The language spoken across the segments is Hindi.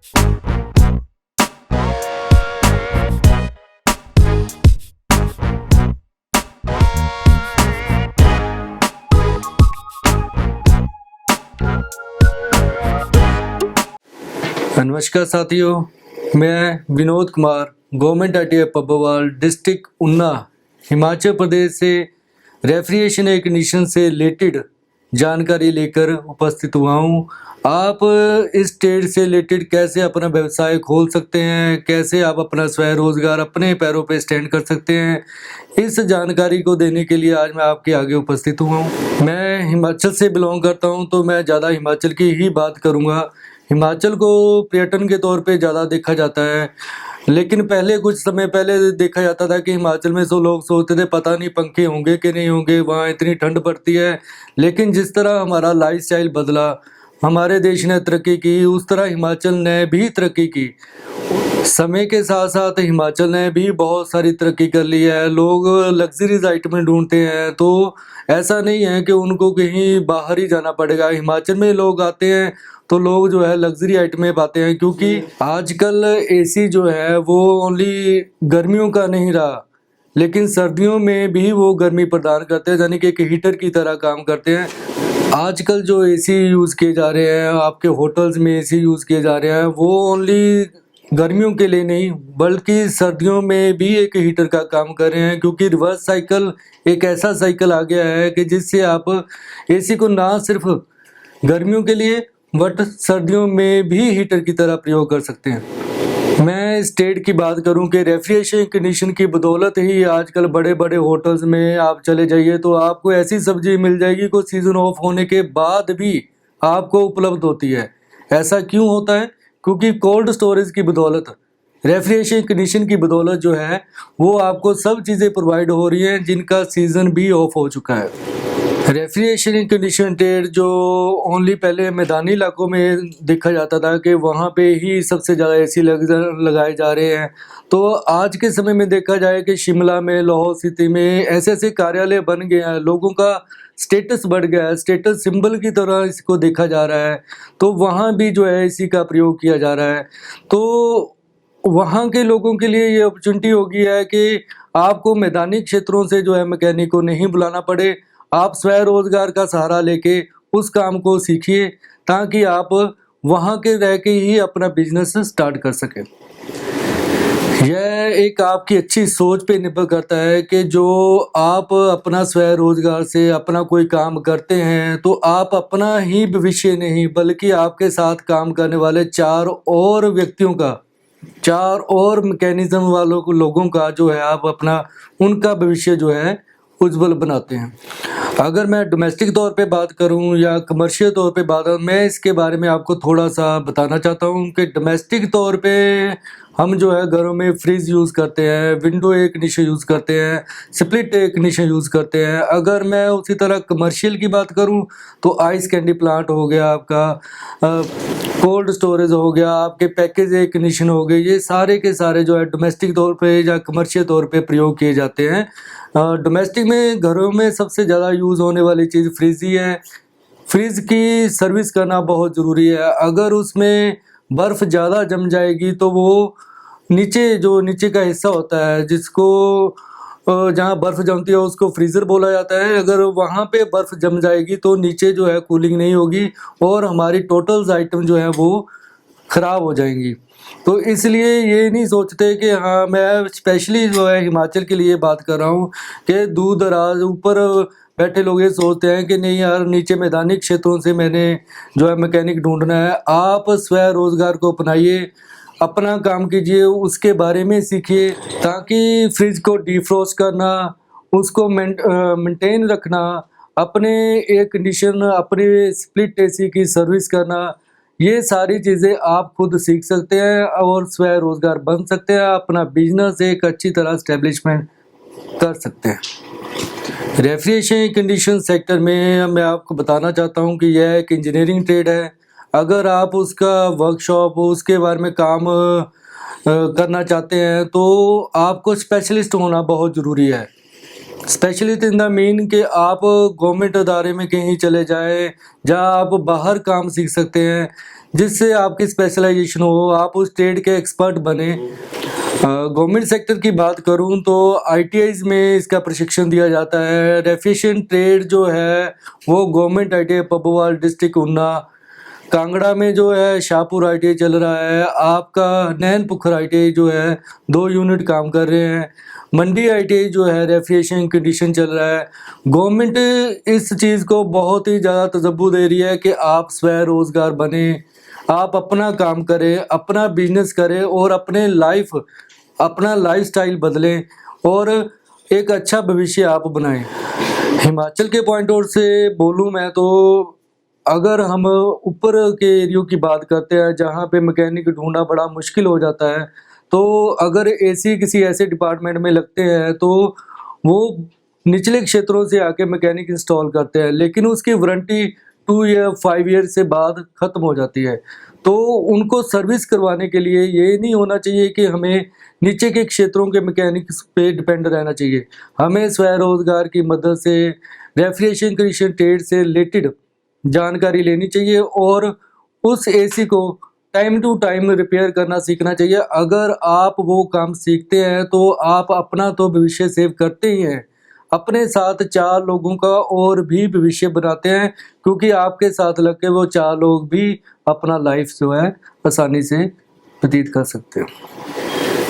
नमस्कार साथियों, मैं Vinod Kumar government ITI Pabbwal district Una Himachal Pradesh से रेफ्रिजरेशन एयर कंडीशन से रिलेटेड जानकारी लेकर उपस्थित हुआ हूँ। आप इस ट्रेड से रिलेटेड कैसे अपना व्यवसाय खोल सकते हैं, कैसे आप अपना स्वरोजगार अपने पैरों पे स्टैंड कर सकते हैं, इस जानकारी को देने के लिए आज मैं आपके आगे उपस्थित हुआ हूँ। मैं हिमाचल से बिलोंग करता हूँ, तो मैं ज़्यादा हिमाचल की ही बात करूँगा। हिमाचल को पर्यटन के तौर पे ज़्यादा देखा जाता है, लेकिन पहले कुछ समय पहले देखा जाता था कि हिमाचल में लोग सोचते थे पता नहीं पंखे होंगे कि नहीं होंगे, वहाँ इतनी ठंड पड़ती है। लेकिन जिस तरह हमारा लाइफ़स्टाइल बदला, हमारे देश ने तरक्की की, उस तरह हिमाचल ने भी तरक्की की। समय के साथ-साथ हिमाचल ने भी बहुत सारी तरक्की कर ली है। लोग लग्ज़रीज़ आइटमें ढूँढते हैं, तो ऐसा नहीं है कि उनको कहीं बाहर ही जाना पड़ेगा। हिमाचल में लोग आते हैं, तो लोग जो है लग्ज़री आइटमें पाते हैं, क्योंकि आजकल AC जो है वो ओनली गर्मियों का नहीं रहा, लेकिन सर्दियों में भी वो गर्मी प्रदान करते हैं, यानी कि एक हीटर की तरह काम करते हैं। आजकल जो AC यूज़ किए जा रहे हैं, आपके होटल्स में AC यूज़ किए जा रहे हैं, वो ओनली गर्मियों के लिए नहीं, बल्कि सर्दियों में भी एक हीटर का काम कर रहे हैं, क्योंकि रिवर्स साइकिल एक ऐसा साइकिल आ गया है कि जिससे आप AC को ना सिर्फ गर्मियों के लिए बट सर्दियों में भी हीटर की तरह प्रयोग कर सकते हैं। मैं इस ट्रेड की बात करूं कि रेफ्रिजरेशन कंडीशन की बदौलत ही आजकल बड़े-बड़े होटल्स में आप चले जाइए तो आपको ऐसी सब्जी मिल जाएगी जो सीज़न ऑफ होने के बाद भी आपको उपलब्ध होती है। ऐसा क्यों होता है? क्योंकि कोल्ड स्टोरेज की बदौलत, रेफ्रिजरेशन कंडीशन की बदौलत जो है, वो आपको सब चीज़ें प्रोवाइड हो रही हैं जिनका सीज़न भी ऑफ हो चुका है। रेफ्रिजरेशन कंडीशन ट्रेड जो ओनली पहले मैदानी इलाकों में देखा जाता था कि वहाँ पे ही सबसे ज़्यादा AC लगाए जा रहे हैं। तो आज के समय में देखा जाए कि शिमला में, लाहौल स्पीति में ऐसे-ऐसे कार्यालय बन गए हैं, लोगों का स्टेटस बढ़ गया है, स्टेटस सिंबल की तरह इसको देखा जा रहा है, तो वहाँ भी जो है AC का प्रयोग किया जा रहा है। तो वहाँ के लोगों के लिए ये अपॉर्चुनिटी हो गई है कि आपको मैदानी क्षेत्रों से जो है मैकेनिक को नहीं बुलाना पड़े, आप स्वरोजगार का सहारा लेके उस काम को सीखिए, ताकि आप वहाँ के रह के ही अपना बिज़नेस स्टार्ट कर सकें। यह एक आपकी अच्छी सोच पे निर्भर करता है कि जो आप अपना स्वरोजगार से अपना कोई काम करते हैं, तो आप अपना ही भविष्य नहीं बल्कि आपके साथ काम करने वाले 4 और व्यक्तियों का, 4 और मैकेनिज़्म वालों को लोगों का जो है आप अपना उनका भविष्य जो है उज्ज्वल बनाते हैं। अगर मैं डोमेस्टिक तौर पे बात करूँ या कमर्शियल तौर पे बात करूँ, मैं इसके बारे में आपको थोड़ा-सा बताना चाहता हूँ कि डोमेस्टिक तौर पे हम जो है घरों में फ्रिज यूज़ करते हैं, विंडो एयर कंडीशनर यूज़ करते हैं, स्प्लिट एयर कंडीशनर यूज़ करते हैं। अगर मैं उसी तरह कमर्शियल की बात करूँ, तो आइस कैंडी प्लांट हो गया आपका, कोल्ड स्टोरेज हो गया, आपके पैकेज एयर कंडीशनर हो गए, ये सारे के सारे जो है डोमेस्टिक तौर पे या कमर्शियल तौर पे प्रयोग किए जाते हैं। डोमेस्टिक में घरों में सबसे ज़्यादा यूज़ होने वाली चीज़ फ्रिज ही है। फ्रिज की सर्विस करना बहुत ज़रूरी है। अगर उसमें बर्फ़ ज़्यादा जम जाएगी तो वो नीचे का हिस्सा होता है जिसको जहाँ बर्फ़ जमती है उसको फ्रीज़र बोला जाता है। अगर वहाँ पे बर्फ़ जम जाएगी तो नीचे जो है कूलिंग नहीं होगी और हमारी टोटल्स आइटम जो है वो ख़राब हो जाएँगी। तो इसलिए ये नहीं सोचते कि हाँ, मैं स्पेशली जो है हिमाचल के लिए बात कर रहा हूँ कि दूर-दराज़ ऊपर बैठे लोग ये सोचते हैं कि नहीं यार, नीचे मैदानी क्षेत्रों से मैंने जो है मैकेनिक ढूँढना है। आप स्वरोज़गार को अपनाइए, अपना काम कीजिए, उसके बारे में सीखिए, ताकि फ्रिज को डिफ्रॉस्ट करना, उसको मेंटेन रखना, अपने एयर कंडीशन, अपने स्प्लिट AC की सर्विस करना, ये सारी चीज़ें आप खुद सीख सकते हैं और स्वरोज़गार बन सकते हैं, अपना बिज़नेस एक अच्छी तरह एस्टेब्लिशमेंट कर सकते हैं। रेफ्रिजरेशन कंडीशन सेक्टर में मैं आपको बताना चाहता हूँ कि यह एक इंजीनियरिंग ट्रेड है। अगर आप उसका वर्कशॉप उसके बारे में काम करना चाहते हैं, तो आपको स्पेशलिस्ट होना बहुत ज़रूरी है। स्पेशलिस्ट इन द मीन कि आप गवर्नमेंट अदारे में कहीं चले जाएँ, जहाँ आप बाहर काम सीख सकते हैं। जिससे आपकी स्पेशलाइजेशन हो, आप उस ट्रेड के एक्सपर्ट बने। गवर्नमेंट सेक्टर की बात करूं तो आईटीआईज में इसका प्रशिक्षण दिया जाता है। रेफ्रिजरेशन ट्रेड जो है वो government ITI Pabbwal district Una, Kangra में जो है शाहपुर आईटीआई चल रहा है, आपका नैन पुखर आईटीआई जो है 2 यूनिट काम कर रहे हैं, मंडी आईटीआई जो है रेफ्रिजरेशन कंडीशन चल रहा है। गवर्नमेंट इस चीज़ को बहुत ही ज़्यादा तजब्बु दे रही है कि आप स्वरोजगार बने, आप अपना काम करें, अपना बिजनेस करें और अपना लाइफस्टाइल बदलें और एक अच्छा भविष्य आप बनाएं। हिमाचल के पॉइंट आउट से बोलूँ मैं तो अगर हम ऊपर के एरियो की बात करते हैं जहाँ पे मैकेनिक ढूंढना बड़ा मुश्किल हो जाता है, तो अगर एसी किसी ऐसे डिपार्टमेंट में लगते हैं तो वो निचले क्षेत्रों से आके मैकेनिक इंस्टॉल करते हैं, लेकिन उसकी वारंटी 2 या 5 ईयर से बाद ख़त्म हो जाती है। तो उनको सर्विस करवाने के लिए ये नहीं होना चाहिए कि हमें नीचे के क्षेत्रों के मैकेनिक्स पे डिपेंड रहना चाहिए। हमें स्वरोजगार की मदद से रेफ्रिजरेशन कंडीशन ट्रेड से रिलेटेड जानकारी लेनी चाहिए और उस एसी को टाइम टू टाइम रिपेयर करना सीखना चाहिए। अगर आप वो काम सीखते हैं तो आप अपना तो भविष्य सेव करते ही हैं, अपने साथ 4 लोगों का और भी भविष्य बनाते हैं, क्योंकि आपके साथ लग के वो 4 लोग भी अपना लाइफ जो है आसानी से व्यतीत कर सकते हैं।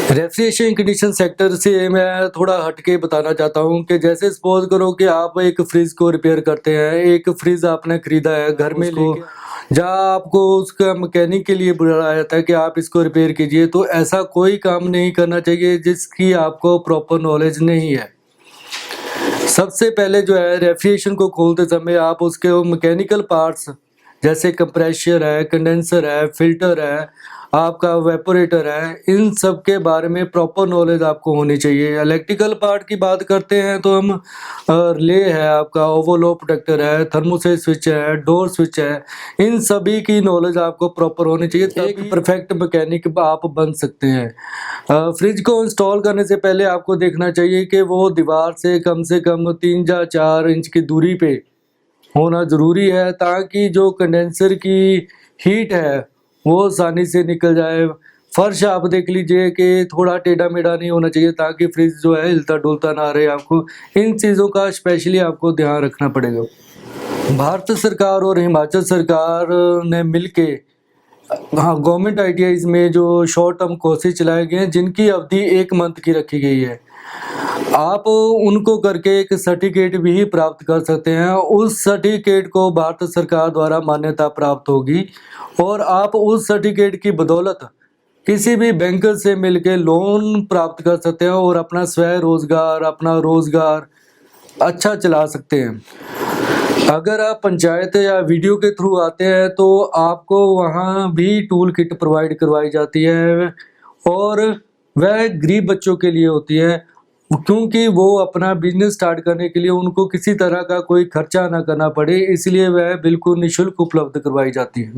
रेफ्रिजरेशन कंडीशन सेक्टर से मैं थोड़ा हटके बताना चाहता हूँ कि जैसे सपोज करो कि आप एक फ्रिज को रिपेयर करते हैं, एक फ्रिज आपने खरीदा है घर में जहाँ आपको उसका मैकेनिक के लिए बुलाया जाता है कि आप इसको रिपेयर कीजिए, तो ऐसा कोई काम नहीं करना चाहिए जिसकी आपको प्रॉपर नॉलेज नहीं है। सबसे पहले जो है रेफ्रिजरेशन को खोलते समय आप उसके मैकेनिकल पार्ट्स जैसे कंप्रेसर है, कंडेंसर है, फिल्टर है, आपका वेपोरेटर है, इन सब के बारे में प्रॉपर नॉलेज आपको होनी चाहिए। इलेक्ट्रिकल पार्ट की बात करते हैं तो हम रिले है, आपका ओवरलोड प्रोटेक्टर है, थर्मोस्टेट स्विच है, डोर स्विच है, इन सभी की नॉलेज आपको प्रॉपर होनी चाहिए, एक परफेक्ट मैकेनिक आप बन सकते हैं। फ्रिज को इंस्टॉल करने से पहले आपको देखना चाहिए कि वो दीवार से कम 3 या 4 इंच की दूरी पे होना ज़रूरी है, ताकि जो कंडेंसर की हीट है वो आसानी से निकल जाए। फर्श आप देख लीजिए कि थोड़ा टेढ़ा मेढ़ा नहीं होना चाहिए, ताकि फ्रिज जो है हिलता डुलता ना रहे। आपको इन चीज़ों का स्पेशली आपको ध्यान रखना पड़ेगा। भारत सरकार और हिमाचल सरकार ने मिलके गवर्नमेंट आईटीआईज में जो शॉर्ट टर्म कोर्सेज चलाए गए हैं जिनकी अवधि 1 मंथ की रखी गई है, आप उनको करके एक सर्टिफिकेट भी प्राप्त कर सकते हैं। उस सर्टिफिकेट को भारत सरकार द्वारा मान्यता प्राप्त होगी और आप उस सर्टिफिकेट की बदौलत किसी भी बैंकर से मिलकर लोन प्राप्त कर सकते हैं और अपना स्वरोजगार, अपना रोजगार अच्छा चला सकते हैं। अगर आप पंचायत या वीडियो के थ्रू आते हैं तो आपको वहाँ भी टूल किट प्रोवाइड करवाई जाती है और वह गरीब बच्चों के लिए होती है, क्योंकि वो अपना बिजनेस स्टार्ट करने के लिए उनको किसी तरह का कोई खर्चा ना करना पड़े, इसलिए वह बिल्कुल निःशुल्क उपलब्ध करवाई जाती है।